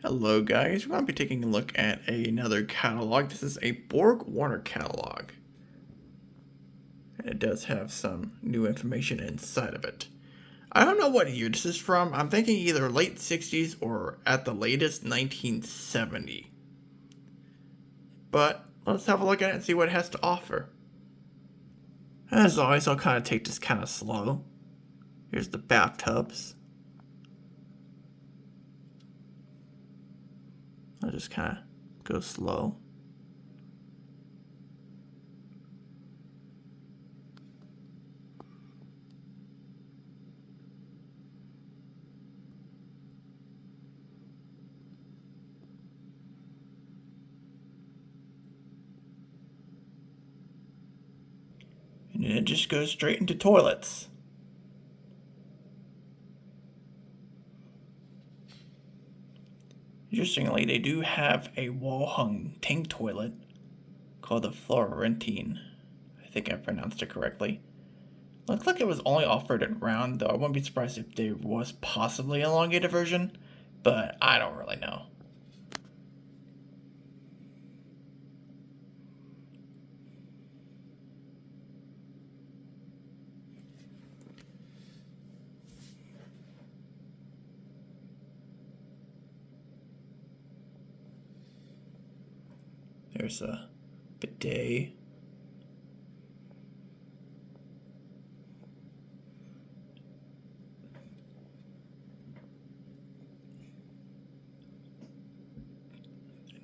Hello guys, we're going to be taking a look at another catalog. This is a Borg Warner Catalog. And it does have some new information inside of it. I don't know what year this is from. I'm thinking either late 60s or at the latest 1970. But let's have a look at it and see what it has to offer. As always, I'll kind of take this kind of slow. Here's the bathtubs. I'll just kind of go slow. And then it just goes straight into toilets. Interestingly, they do have a wall-hung tank toilet called the Florentine. I think I pronounced it correctly. Looks like it was only offered in round, though I wouldn't be surprised if there was possibly an elongated version, but I don't really know. There's a bidet.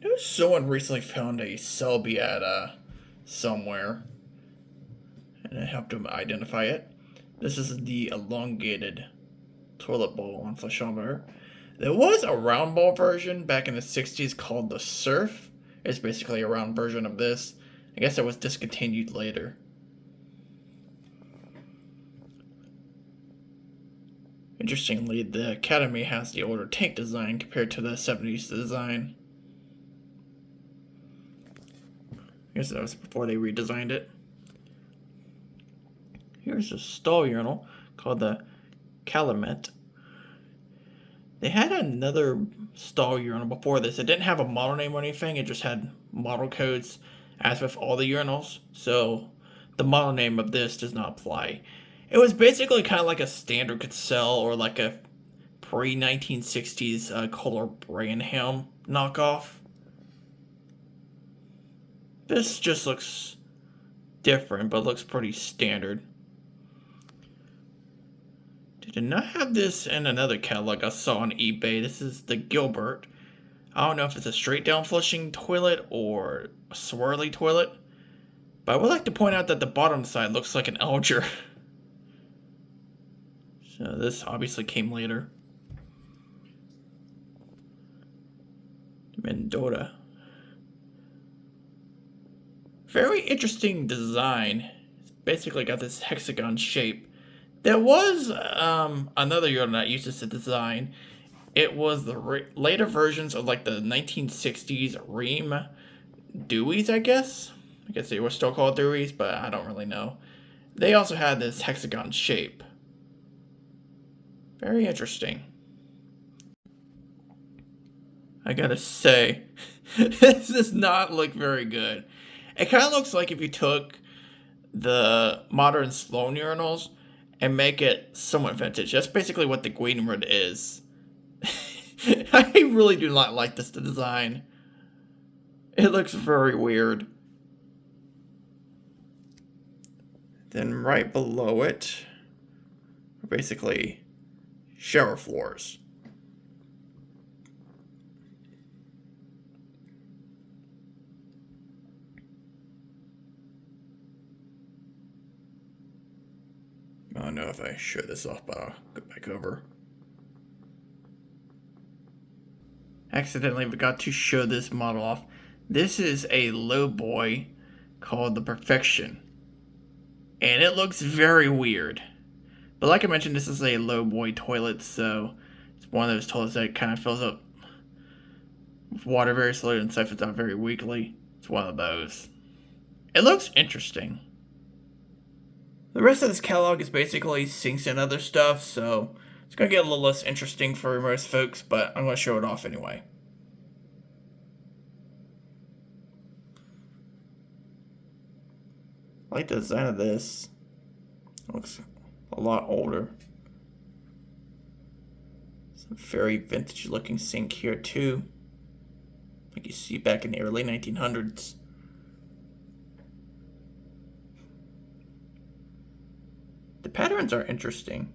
I know someone recently found a Selby at somewhere, and it helped them identify it. This is the elongated toilet bowl on Flashometer. There was a round bowl version back in the 60s called the Surf. It's basically a round version of this. I guess it was discontinued later. Interestingly, the Academy has the older tank design compared to the 70s design. I guess that was before they redesigned it. Here's a stall urinal called the Calumet. They had another stall urinal before this. It didn't have a model name or anything. It just had model codes, as with all the urinals. So the model name of this does not apply. It was basically kind of like a standard Cassell or like a pre-1960s Kohler Branham knockoff. This just looks different, but looks pretty standard. Did not have this in another catalog I saw on eBay. This is the Gilbert. I don't know if it's a straight down flushing toilet or a swirly toilet, but I would like to point out that the bottom side looks like an Alger. So this obviously came later. Mendota. Very interesting design. It's basically got this hexagon shape. There was another urinal that used this design. It was the later versions of like the 1960s Ream Deweys, I guess. I guess they were still called Deweys, but I don't really know. They also had this hexagon shape. Very interesting. I gotta say, this does not look very good. It kind of looks like if you took the modern Sloan urinals and make it somewhat vintage. That's basically what the Greenwood is. I really do not like this design. It looks very weird. Then right below it are basically shower floors. I don't know if I show this off, but I'll go back over. Accidentally forgot to show this model off. This is a low boy called the Perfection. And it looks very weird. But like I mentioned, this is a low boy toilet, so it's one of those toilets that kind of fills up with water very slowly and siphons out very weakly. It's one of those. It looks interesting. The rest of this catalog is basically sinks and other stuff, so it's going to get a little less interesting for most folks, but I'm going to show it off anyway. I like the design of this. It looks a lot older. It's a very vintage looking sink here too. Like you see back in the early 1900s. The patterns are interesting.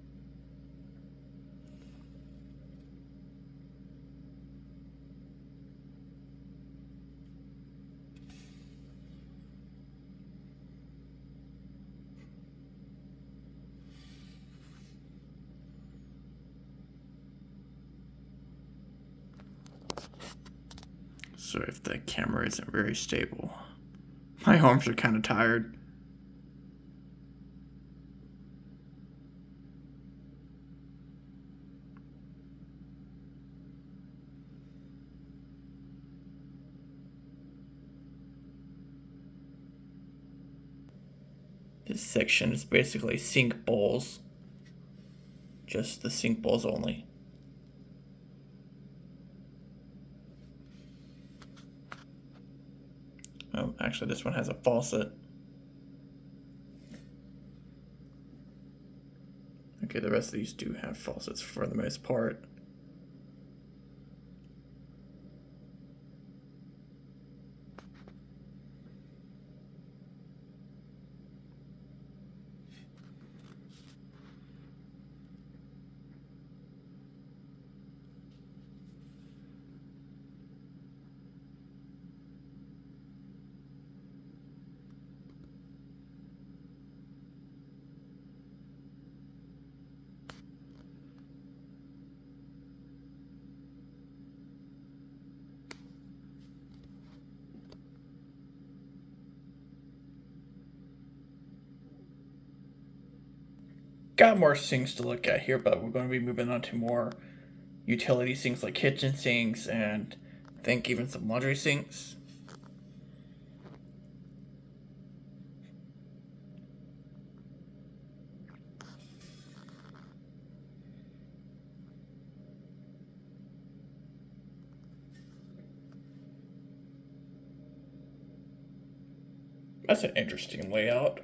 Sorry if the camera isn't very stable. My arms are kind of tired. This section is basically sink bowls. Just the sink bowls only. Oh, actually this one has a faucet. Okay, the rest of these do have faucets for the most part. Got more sinks to look at here, but we're going to be moving on to more utility sinks like kitchen sinks and I think even some laundry sinks. That's an interesting layout.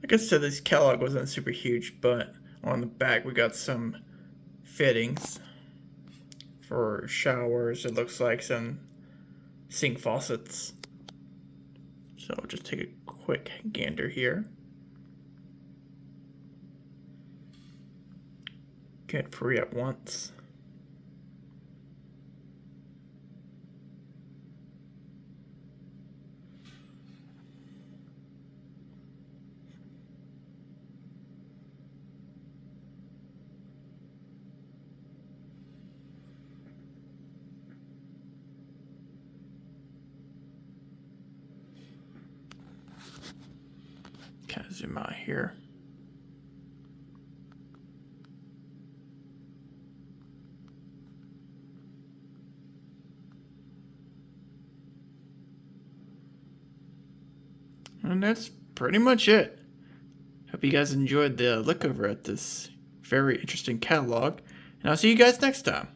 Like I said, this catalog wasn't super huge, but on the back we got some fittings for showers. It looks like some sink faucets. So I'll just take a quick gander here. Get 3 at once. Kind of zoom out here. And that's pretty much it. Hope you guys enjoyed the look over at this very interesting catalog, and I'll see you guys next time.